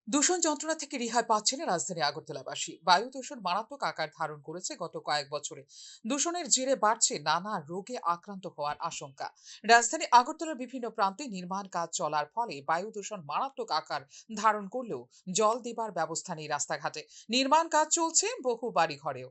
দূষণ যন্ত্রণা থেকে রেহাই পাচ্ছে না রাজধানী আগরতলাবাসী। বায়ু দূষণ মারাত্মক আকার ধারণ করেছে গত কয়েক বছরে। দূষণের জেরে বাড়ছে নানা রোগে আক্রান্ত হওয়ার আশঙ্কা। রাজধানী আগরতলার বিভিন্ন প্রান্তে নির্মাণ কাজ চলার ফলে বায়ু দূষণ মারাত্মক আকার ধারণ করলেও জল দেবার ব্যবস্থা নেই রাস্তাঘাটে। নির্মাণ কাজ চলছে বহু বাড়ি ঘরেও।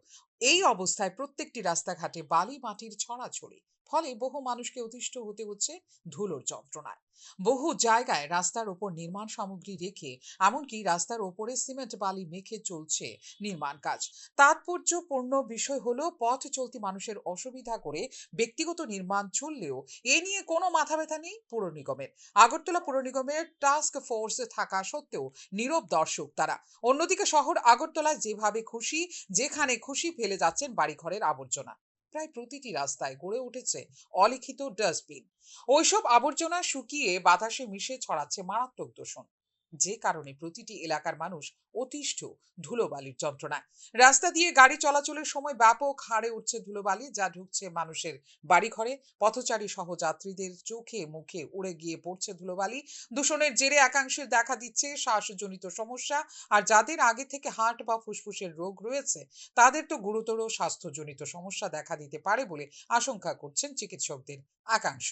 এই অবস্থায় প্রত্যেকটি রাস্তাঘাটে বালি মাটির ছড়াছড়ি, ফলে বহু মানুষকে অতিষ্ঠ হতে হচ্ছে ধুলোর যন্ত্রণায়। বহু জায়গায় রাস্তার ওপর নির্মাণ সামগ্রী রেখে, এমনকি রাস্তার ওপরে সিমেন্ট বালি মেখে চলছে নির্মাণ কাজ। তাৎপর্যপূর্ণ বিষয় হলো পথ চলতি মানুষের অসুবিধা করে ব্যক্তিগত নির্মাণ চললেও এ নিয়ে কোনো মাথা ব্যথা নেই পুর নিগমের। আগরতলা পুর নিগমের টাস্ক ফোর্স থাকা সত্ত্বেও নীরব দর্শক তারা। অন্যদিকে শহর আগরতলায় যেভাবে খুশি, যেখানে খুশি ফেলে যাচ্ছেন বাড়িঘরের আবর্জনা। প্রায় প্রতিটি রাস্তায় গড়ে উঠেছে অলিখিত ডাস্টবিন। ওইসব আবর্জনা শুকিয়ে বাতাসে মিশে ছড়াচ্ছে মারাত্মক দূষণ, যে কারণে প্রতিটি এলাকার মানুষ অতিষ্ঠ ধুলোবালির যন্ত্রণায়। রাস্তা দিয়ে গাড়ি চলাচলের সময় ব্যাপক হারে উঠছে ধুলোবালি, যা ঢুকছে মানুষের বাড়িঘরে। পথচারী সহ যাত্রীদের চোখে মুখে উড়ে গিয়ে পড়ছে ধুলোবালি। দূষণের জেরে একাংশের দেখা দিচ্ছে শ্বাসজনিত সমস্যা, আর যাদের আগে থেকে হার্ট বা ফুসফুসের রোগ রয়েছে তাদের তো গুরুতর স্বাস্থ্যজনিত সমস্যা দেখা দিতে পারে বলে আশঙ্কা করছেন চিকিৎসকদের একাংশ।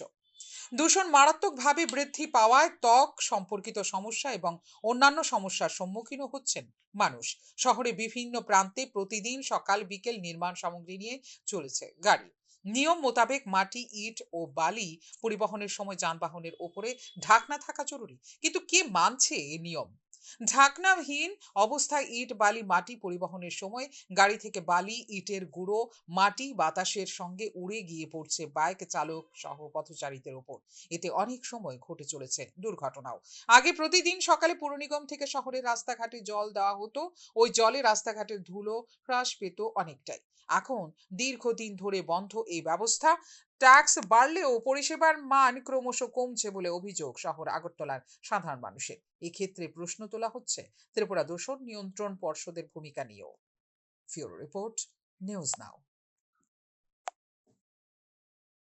দূষণ মারাত্মকভাবে বৃদ্ধি পাওয়ায় ত্বক সম্পর্কিত সমস্যা এবং অন্যান্য সমস্যার সম্মুখীনও হচ্ছেন মানুষ। শহরে বিভিন্ন প্রান্তে প্রতিদিন সকাল বিকেল নির্মাণ সামগ্রী নিয়ে চলেছে গাড়ি। নিয়ম মোতাবেক মাটি, ইট ও বালি পরিবহনের সময় যানবাহনের ওপরে ঢাকনা থাকা জরুরি, কিন্তু কে মানছে এই নিয়ম? ঢাকনাহীন অবস্থায় ইট বালি মাটি পরিবহনের সময় গাড়ি থেকে বালি ইটের গুঁড়ো মাটি বাতাসের সঙ্গে উড়ে গিয়ে পড়ছে বাইক চালক সহ পথচারীদের ওপর। এতে অনেক সময় ঘটে চলেছে দুর্ঘটনাও। আগে প্রতিদিন সকালে পুর নিগম থেকে শহরের রাস্তাঘাটে জল দেওয়া হতো। ওই জলে রাস্তাঘাটের ধুলো হ্রাস পেত অনেকটাই। এখন দীর্ঘদিন ধরে বন্ধ এই ব্যবস্থা। ট্যাক্স বাড়লেও পরিষেবার মান ক্রমশ কমছে বলে অভিযোগ শহর আগরতলার সাধারণ মানুষের। এক্ষেত্রে প্রশ্ন তোলা হচ্ছে ত্রিপুরা দূষণ নিয়ন্ত্রণ পর্ষদের ভূমিকা নিয়েও। ফিউরো রিপোর্ট, নিউজ নাও।